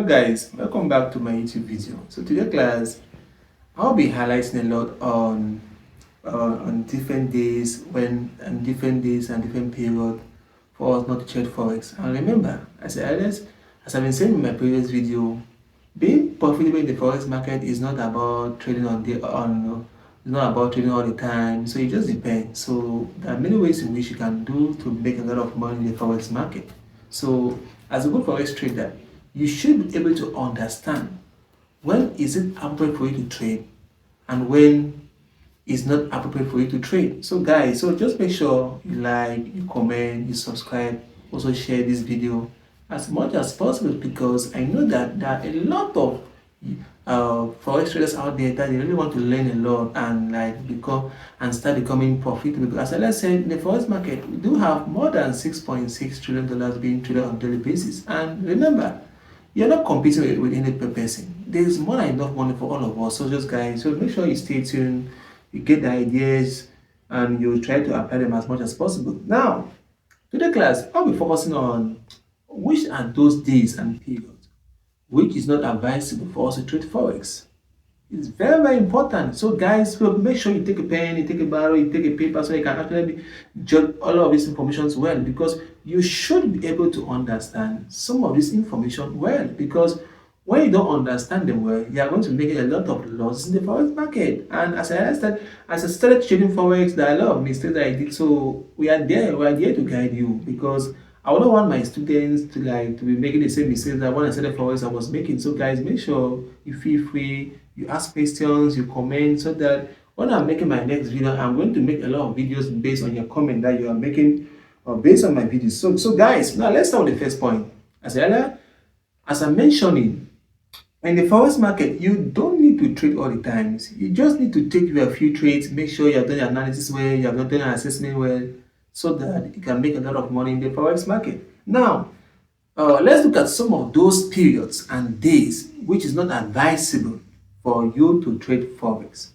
Hello guys, welcome back to my YouTube video. So today class, I'll be highlighting a lot on different days and different period for us not to trade forex. And remember, as I've been saying in my previous video, being profitable in the forex market is not about trading it's not about trading all the time. So it just depends. So there are many ways in which you can do to make a lot of money in the forex market. So as a good forex trader, you should be able to understand when is it appropriate for you to trade and when is not appropriate for you to trade. So guys, so just make sure you like, you comment, you subscribe, also share this video as much as possible, because I know that there are a lot of forex traders out there that they really want to learn a lot and like become and start becoming profitable. Because as I said, in the forex market, we do have more than $6.6 trillion being traded on a daily basis. And remember, you're not competing with any per person. There's more than enough money for all of us. So just guys, so make sure you stay tuned, you get the ideas, and you try to apply them as much as possible. Now, today class, I'll be focusing on which are those days and periods which is not advisable for us to trade forex. It's very, very important. So guys, so make sure you take a pen, you take a barrel, you take a paper, so you can actually jot all of this information well, because you should be able to understand some of this information well, because when you don't understand them well, you are going to make a lot of losses in the forex market. And as I started trading forex, there are a lot of mistakes that I did. So we are there to guide you, because I would not want my students to be making the same mistakes that when I started forex I was making. So guys, make sure you feel free, you ask questions, you comment, so that when I'm making my next video, I'm going to make a lot of videos based on your comment that you are making or based on my videos. So guys, now let's start with the first point. As I'm mentioning, in the forex market, you don't need to trade all the times. You just need to take a few trades, make sure you have done your analysis well, you have done your assessment well, so that you can make a lot of money in the forex market. Now, let's look at some of those periods and days which is not advisable for you to trade forex.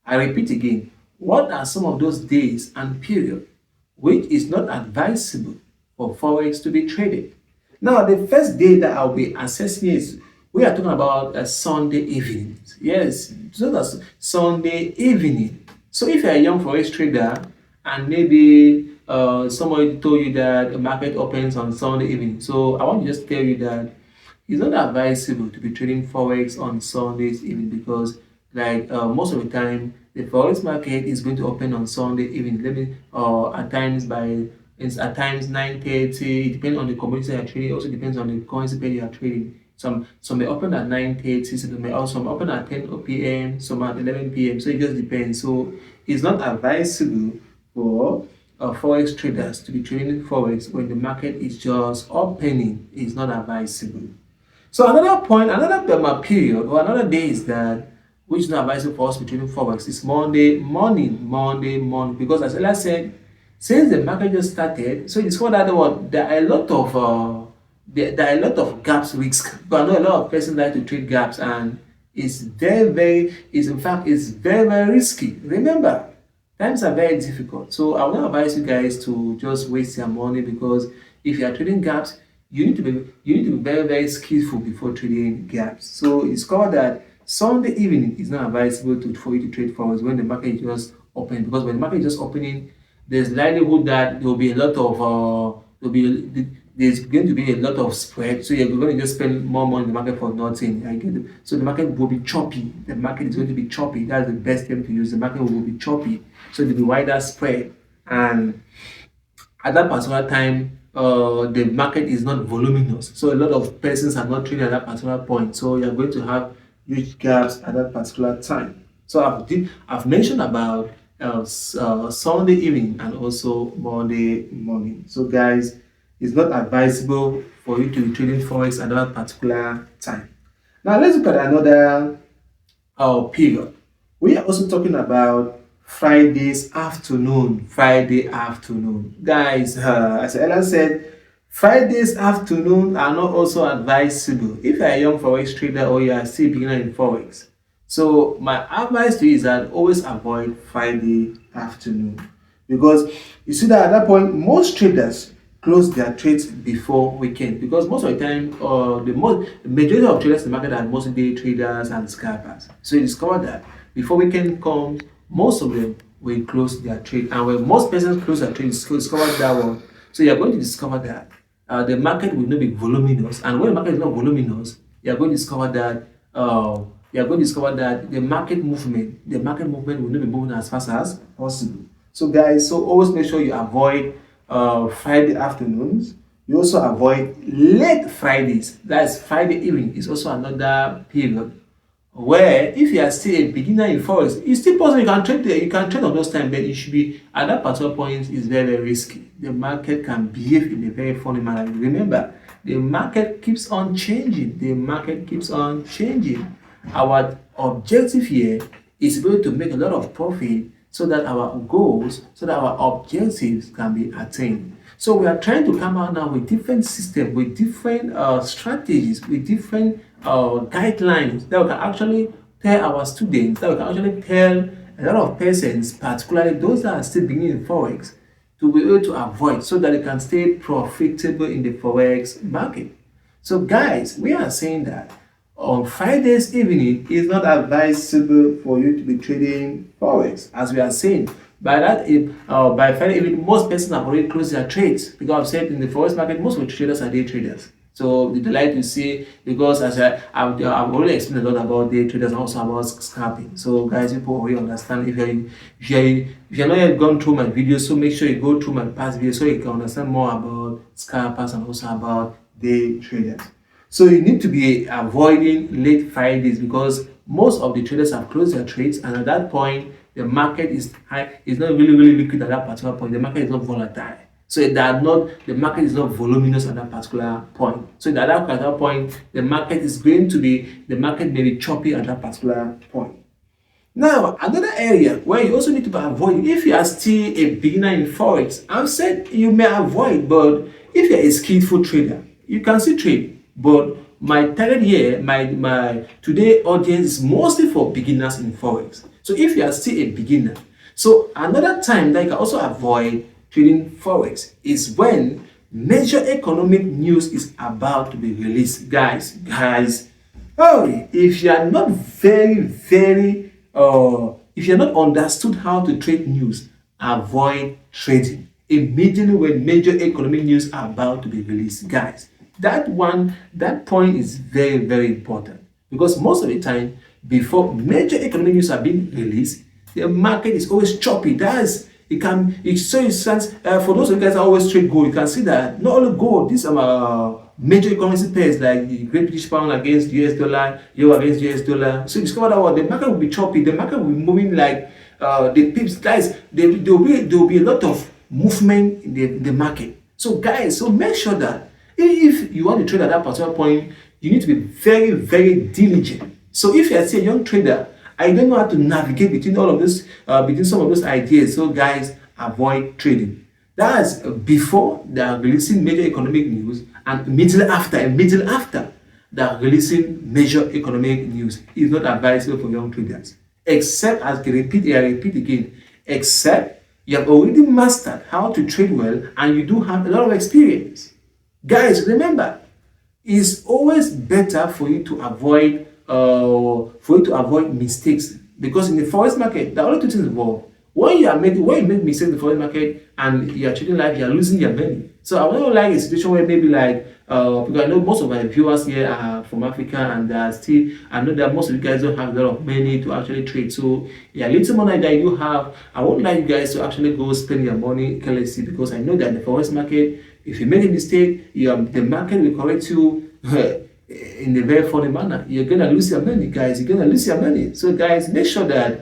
I repeat again, what are some of those days and periods which is not advisable for forex to be traded? Now, the first day that I'll be assessing is, we are talking about a Sunday evening. Yes, so that's Sunday evening. So if you're a young forex trader and maybe somebody told you that the market opens on Sunday evening, so I want to just tell you that it's not advisable to be trading forex on Sundays evening, because most of the time the forex market is going to open on Sunday evening. At times 9:30. It depends on the commodity you are trading. It also depends on the currency pair you are trading. Some may open at 9:30, some open at 10 p.m., some at 11 p.m. So it just depends. So it's not advisable for forex traders to be trading forex when the market is just opening. It's not advisable. So another point, another period or another day is that which is not advisable for us to be trading forex is Monday morning, because as I said, since the market just started, so it's called that what there are a lot of there are a lot of gaps risk. But I know a lot of persons like to trade gaps, and it's it's very, very risky. Remember, times are very difficult. So I will not advise you guys to just waste your money, because if you are trading gaps, you need to be very, very skillful before trading gaps. So it's called that Sunday evening is not advisable for you to trade forwards when the market is just opening, because when the market is just opening, there's likelihood that there will be a lot of there's going to be a lot of spread, so you're going to just spend more money in the market for nothing. So the market will be choppy. The market is going to be choppy. That's the best term to use. The market will be choppy, so there'll be wider spread, and at that particular time, the market is not voluminous. So a lot of persons are not trading at that particular point. So you're going to have huge gaps at that particular time. So I've mentioned about Sunday evening and also Monday morning. So guys, it's not advisable for you to be trading forex at that particular time. Now let's look at another period. We are also talking about Friday afternoon. Guys, as Ella said, Fridays afternoon are not also advisable if you're a young forex trader or you are still beginner in forex. So my advice to you is that always avoid Friday afternoon, because you see that at that point most traders close their trades before weekend, because most of the time, the majority of traders in the market are mostly day traders and scalpers. So you discover that before weekend comes, most of them will close their trade, and when most persons close their trade, discover that one. So you are going to discover that the market will not be voluminous, and when the market is not voluminous, you are going to discover that the market movement will not be moving as fast as possible. So guys, so always make sure you avoid Friday afternoons. You also avoid late Fridays. That's Friday evening is also another period where if you are still a beginner in forex, it's still possible you can trade there, you can trade on those times, but it should be at that particular point is very, very risky. The market can behave in a very funny manner. Remember, the market keeps on changing. Our objective here is going to make a lot of profit so that our goals, so that our objectives can be attained. So we are trying to come out now with different systems, with different strategies, with different guidelines that we can actually tell our students, that we can actually tell a lot of persons, particularly those that are still beginning in forex, to be able to avoid, so that they can stay profitable in the forex market. So guys, we are saying that on Friday's evening it's not advisable for you to be trading forex, as we are saying. By Friday evening, most persons have already closed their trades, because I've said in the forex market most of the traders are day traders. So they like to see, because as I've already explained a lot about day traders and also about scalping. So guys, people already understand. If you're not yet gone through my videos, so make sure you go through my past videos so you can understand more about scalpers and also about day traders. So you need to be avoiding late Fridays, because most of the traders have closed their trades, and at that point the market is not really liquid at that particular point. The market is not volatile. So the market is not voluminous at that particular point. So at that particular point, the market may be choppy at that particular point. Now, another area where you also need to avoid, if you are still a beginner in forex, I've said you may avoid, but if you're a skillful trader, you can still trade. But my target here, my today audience is mostly for beginners in forex. So if you are still a beginner, so another time that you can also avoid trading forex is when major economic news is about to be released. Guys, oh, if you are not if you're not understood how to trade news, avoid trading immediately when major economic news are about to be released. Guys, that point is very, very important, because most of the time before major economic news are being released, the market is always choppy. For those of you guys that always trade gold, you can see that not only gold, these major currency pairs like the Great British Pound against US dollar, euro against US dollar. So you discover that the market will be choppy. The market will be moving like the pips. Guys, there will be a lot of movement in the market. So guys, so make sure that if you want to trade at that particular point, you need to be very, very diligent. So if you are still a young trader, I don't know how to navigate between all of this, between some of those ideas. So guys, avoid trading. That's before they are releasing major economic news, and immediately after they are releasing major economic news. It's not advisable for young traders, except, as I repeat again, except you have already mastered how to trade well and you do have a lot of experience. Guys, remember, it's always better for you to avoid mistakes, because in the forex market there are only two things involved. When you make mistakes in the forex market and you are trading live, you are losing your money. So I don't like a situation where maybe like because I know most of my viewers here are from Africa, and I know that most of you guys don't have a lot of money to actually trade. So yeah, little money that you have, I won't like you guys to actually go spend your money carelessly, because I know that in the forex market, if you make a mistake, the market will correct you in a very funny manner. You're gonna lose your money, guys. You're gonna lose your money. So guys, make sure that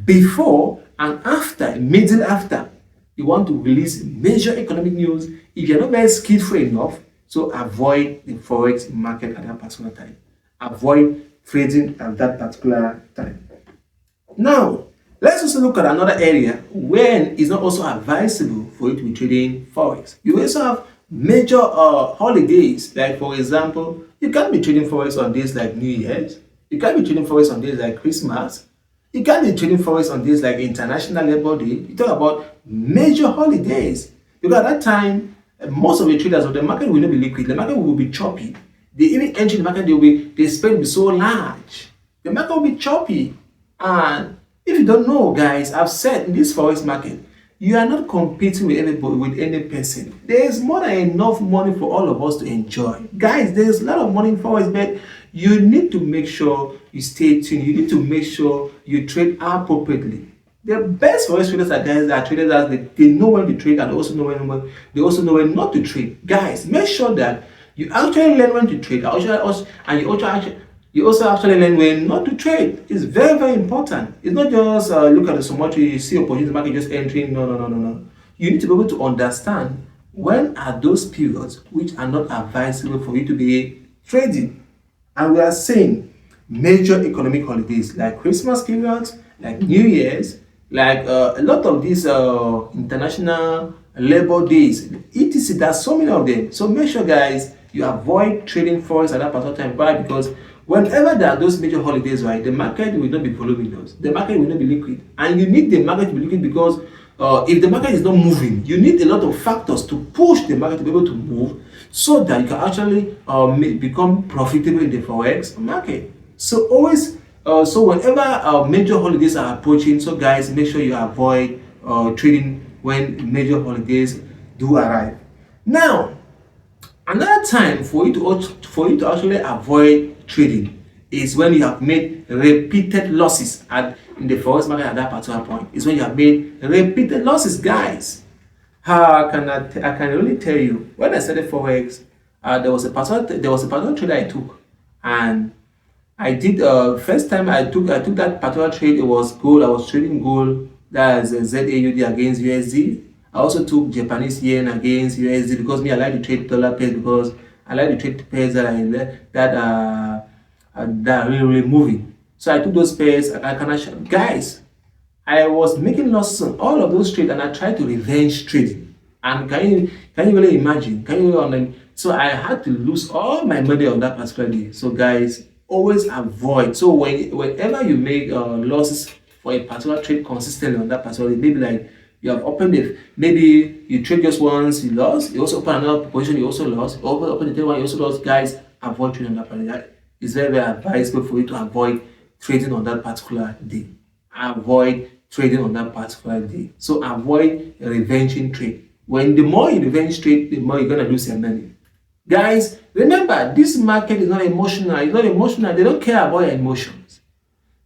before and immediately after you want to release major economic news, if you're not very skillful enough, so avoid the forex market at that particular time. Avoid trading at that particular time. Now, let's also look at another area when it's not also advisable for you to be trading forex. You also have major holidays, like for example, you can't be trading forex on days like New Year's. You can't be trading forex on days like Christmas. You can't be trading forex on days like International Labor Day. You talk about major holidays, because at that time Most of the traders of the market will not be liquid. The market will be choppy. They even enter the market, the spread will be so large. The market will be choppy. And if you don't know, guys, I've said in this forex market, you are not competing with everybody, with any person. There is more than enough money for all of us to enjoy. Guys, there's a lot of money in forex, but you need to make sure you stay tuned. You need to make sure you trade appropriately. The best forex traders are guys that are traders that they know when to trade and also know when not to trade. Guys, make sure that you actually learn when to trade, and you also actually learn when not to trade. It's very, very important. It's not just look at the summary, you see opportunity in the market just entering. No. You need to be able to understand when are those periods which are not advisable for you to be trading. And we are saying major economic holidays like Christmas periods, like New Year's, like a lot of these international labor days, etc. There's so many of them. So make sure, guys, you avoid trading forex at that particular time. Why? Because whenever there are those major holidays, right, the market will not be following those. The market will not be liquid, and you need the market to be liquid because if the market is not moving, you need a lot of factors to push the market to be able to move, so that you can actually become profitable in the forex market. So always, so whenever major holidays are approaching, so guys, make sure you avoid trading when major holidays do arrive. Now, another time for you to actually avoid trading is when you have made repeated losses in the forex market at that particular point. Is when you have made repeated losses, guys. How can I can really tell you, when I started forex, there was a particular trade I took, and I did first time I took that particular trade. It was gold. I was trading gold. That's ZAUD against USD. I also took Japanese yen against USD because me I like to trade dollar pairs because I like to trade pairs that are really moving. So I took those pairs. Guys, I was making losses on all of those trades, and I tried to revenge trading. And can you really imagine? Can you really? So I had to lose all my money on that particular day. So guys, always avoid. So whenever you make losses for a particular trade consistently on that particular day, maybe like you have opened it, maybe you trade just once, you lost. You also open another position, you also lost. You open the third one, you also lost. Guys, avoid trading on that particular day. It's very, very advisable for you to avoid trading on that particular day. Avoid trading on that particular day. So avoid revenging trade. When the more you revenge trade, the more you're gonna lose your money. Guys, remember, this market is not emotional. It's not emotional. They don't care about your emotions.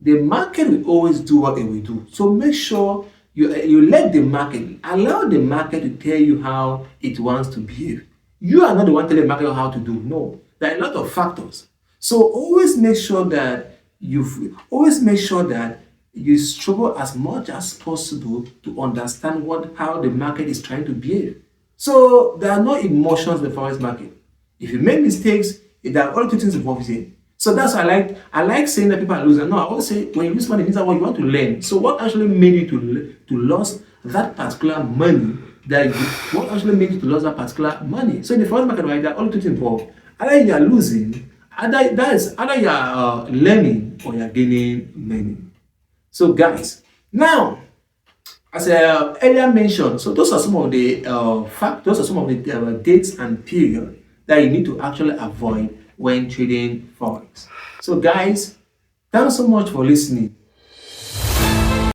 The market will always do what it will do. So make sure you let the market, allow the market to tell you how it wants to behave. You are not the one telling the market how to do. No, there are a lot of factors. So always make sure that you struggle as much as possible to understand how the market is trying to behave. So there are no emotions in the forex market. If you make mistakes, there are only two things involved here. So that's why I like saying that people are losing. No, I always say when you lose money, it means that what you want to learn. So what actually made you to lose that particular money? What actually made you to lose that particular money? So in the forex market, right, there are only two things involved. Either you are losing, either you are learning or you are gaining money. So guys, now, as I earlier mentioned, so those are some of the dates and period that you need to actually avoid when trading forex. So guys, thanks so much for listening.